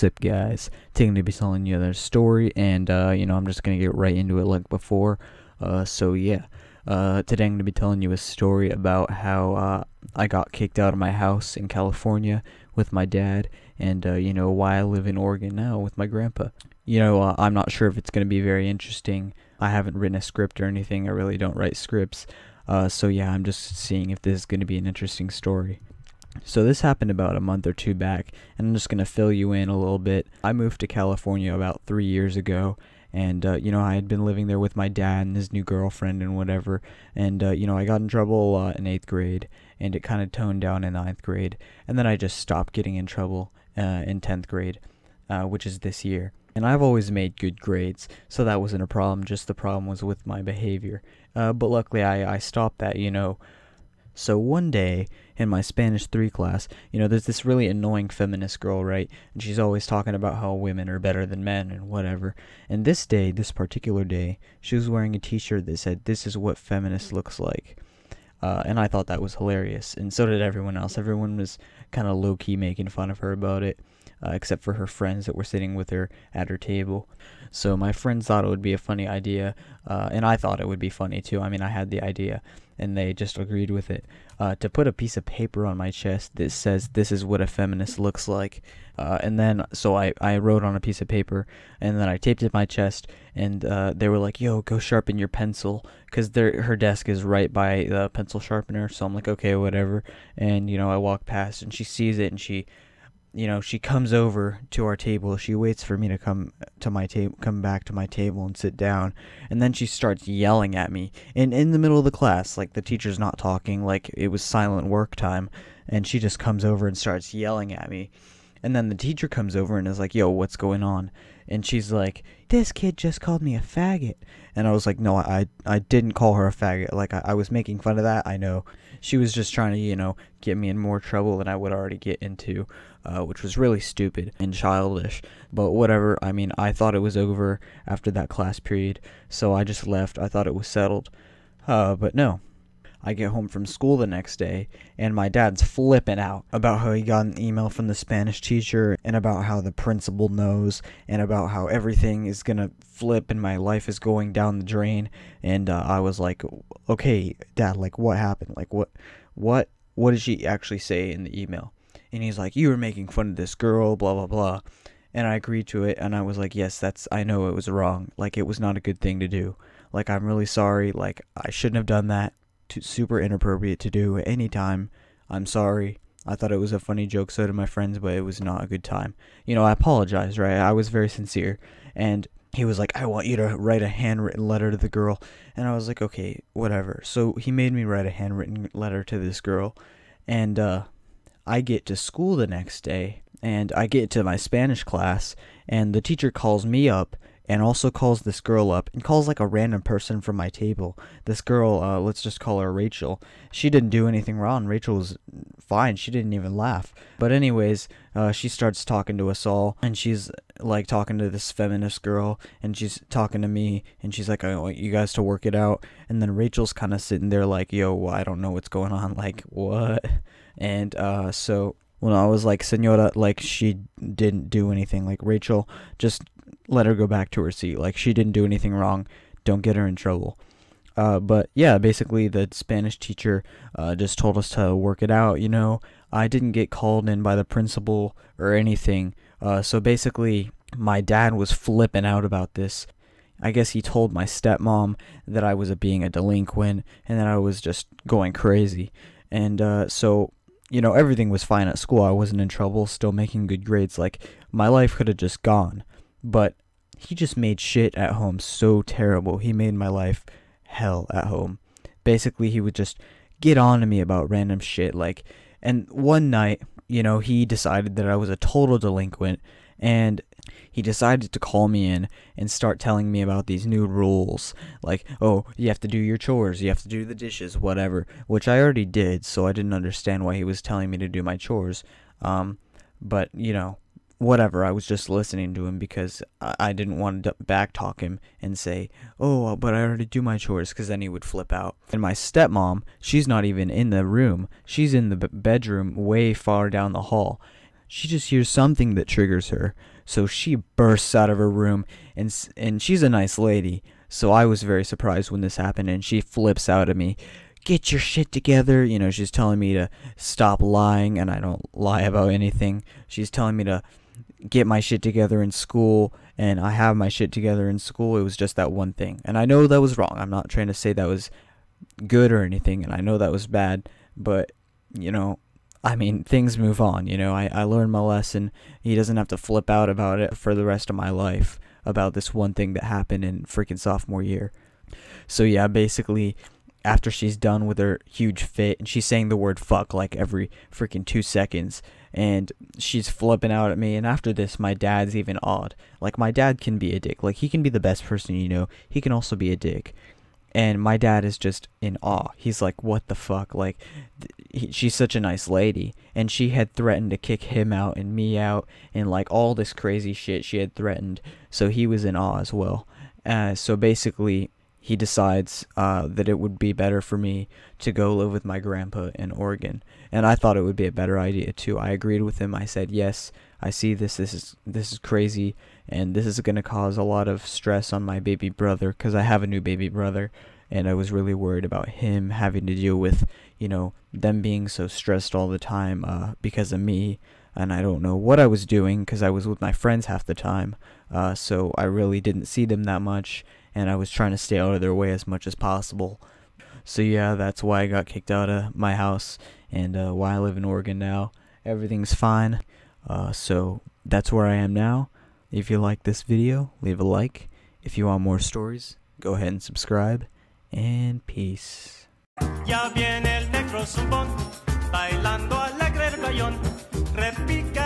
What's up, guys? Taking to be telling you another story, and I'm just gonna get right into it like before. Today I'm gonna be telling you a story about how I got kicked out of my house in California with my dad, and why I live in Oregon now with my grandpa. I'm not sure if it's gonna be very interesting. I haven't written a script or anything. I really don't write scripts. I'm just seeing if this is gonna be an interesting story. So this happened about a month or two back, and I'm just going to fill you in a little bit. I moved to California about 3 years ago, and I had been living there with my dad and his new girlfriend and whatever, and I got in trouble a lot in 8th grade, and it kind of toned down in 9th grade, and then I just stopped getting in trouble in 10th grade, which is this year. And I've always made good grades, so that wasn't a problem, just the problem was with my behavior. But luckily I stopped that. So one day in my Spanish 3 class, there's this really annoying feminist girl, right? And she's always talking about how women are better than men and whatever. And this particular day, she was wearing a t-shirt that said, "This is what feminist looks like." And I thought that was hilarious. And so did everyone else. Everyone was kind of low-key making fun of her about it, except for her friends that were sitting with her at her table. So my friends thought it would be a funny idea, and I thought it would be funny too. I mean, I had the idea, and they just agreed with it, to put a piece of paper on my chest that says, "This is what a feminist looks like." So I wrote on a piece of paper, and then I taped it to my chest, and they were like, "Yo, go sharpen your pencil," because her desk is right by the pencil sharpener. So I'm like, okay, whatever. And I walk past, and she sees it, and she comes over to our table. She waits for me to come back to my table and sit down, and then she starts yelling at me in the middle of the class, like the teacher's not talking, like it was silent work time, and she just comes over and starts yelling at me. And then the teacher comes over and is like, "Yo, what's going on?" And she's like, "This kid just called me a faggot." And I was like, "No, I didn't call her a faggot. Like, I was making fun of that. I know." She was just trying to, get me in more trouble than I would already get into, which was really stupid and childish. But whatever. I mean, I thought it was over after that class period, so I just left. I thought it was settled. But no. I get home from school the next day, and my dad's flipping out about how he got an email from the Spanish teacher, and about how the principal knows, and about how everything is gonna flip and my life is going down the drain. And I was like, "Okay, Dad, like, what happened? Like, what did she actually say in the email?" And he's like, "You were making fun of this girl, blah blah blah." And I agreed to it, and I was like, "Yes, I know it was wrong. Like, it was not a good thing to do. Like, I'm really sorry. Like, I shouldn't have done that. Super inappropriate to do at any time. I'm sorry. I thought it was a funny joke, so did my friends, but it was not a good time. I apologize, right? I was very sincere." And he was like, "I want you to write a handwritten letter to the girl." And I was like, "Okay, whatever." So he made me write a handwritten letter to this girl. And I get to school the next day, and I get to my Spanish class, and the teacher calls me up, and also calls this girl up, and calls like a random person from my table. This girl, let's just call her Rachel. She didn't do anything wrong. Rachel was fine. She didn't even laugh. But anyways, she starts talking to us all, and she's like talking to this feminist girl, and she's talking to me, and she's like, "I want you guys to work it out." And then Rachel's kind of sitting there like, "Yo, I don't know what's going on. Like, what?" And well, I was like, "Senora, like, she didn't do anything. Like, Rachel, just let her go back to her seat. Like, she didn't do anything wrong. Don't get her in trouble." But yeah, basically the Spanish teacher just told us to work it out. I didn't get called in by the principal or anything. So basically my dad was flipping out about this. I guess he told my stepmom that I was being a delinquent and that I was just going crazy. And everything was fine at school. I wasn't in trouble, still making good grades. Like, my life could have just gone. But he just made shit at home so terrible. He made my life hell at home. Basically, he would just get on to me about random shit. Like, and one night, he decided that I was a total delinquent, and he decided to call me in and start telling me about these new rules. Like, "Oh, you have to do your chores, you have to do the dishes, whatever," which I already did, so I didn't understand why he was telling me to do my chores. But, whatever, I was just listening to him because I didn't want to backtalk him and say, "Oh, but I already do my chores," because then he would flip out. And my stepmom, she's not even in the room. She's in the bedroom way far down the hall. she just hears something that triggers her. So she bursts out of her room, and she's a nice lady. So I was very surprised when this happened, and she flips out at me. Get your shit together. You know, she's telling me to stop lying, and I don't lie about anything. She's telling me to get my shit together in school, and I have my shit together in school. It was just that one thing. And I know that was wrong. I'm not trying to say that was good or anything, and I know that was bad, but, you know, I mean, things move on, you know. I learned my lesson. He doesn't have to flip out about it for the rest of my life, about this one thing that happened in freaking sophomore year. So yeah, basically, after she's done with her huge fit, and she's saying the word fuck like every freaking 2 seconds, and she's flipping out at me, and after this, my dad's even awed. Like, my dad can be a dick. Like, he can be the best person you know. He can also be a dick. And my dad is just in awe. He's like, what the fuck? Like, she's such a nice lady. And she had threatened to kick him out and me out, and like all this crazy shit she had threatened. So he was in awe as well. So basically, he decides that it would be better for me to go live with my grandpa in Oregon. And I thought it would be a better idea too. I agreed with him. I said, yes, I see this is crazy, and this is going to cause a lot of stress on my baby brother, because I have a new baby brother, and I was really worried about him having to deal with, you know, them being so stressed all the time because of me. And I don't know what I was doing, because I was with my friends half the time, so I really didn't see them that much, and I was trying to stay out of their way as much as possible. So yeah, that's why I got kicked out of my house, and why I live in Oregon now. Everything's fine, so that's where I am now. If you like this video, leave a like. If you want more stories, go ahead and subscribe, and peace. Ya viene el negro zumbón, bailando alegre el bayón, repica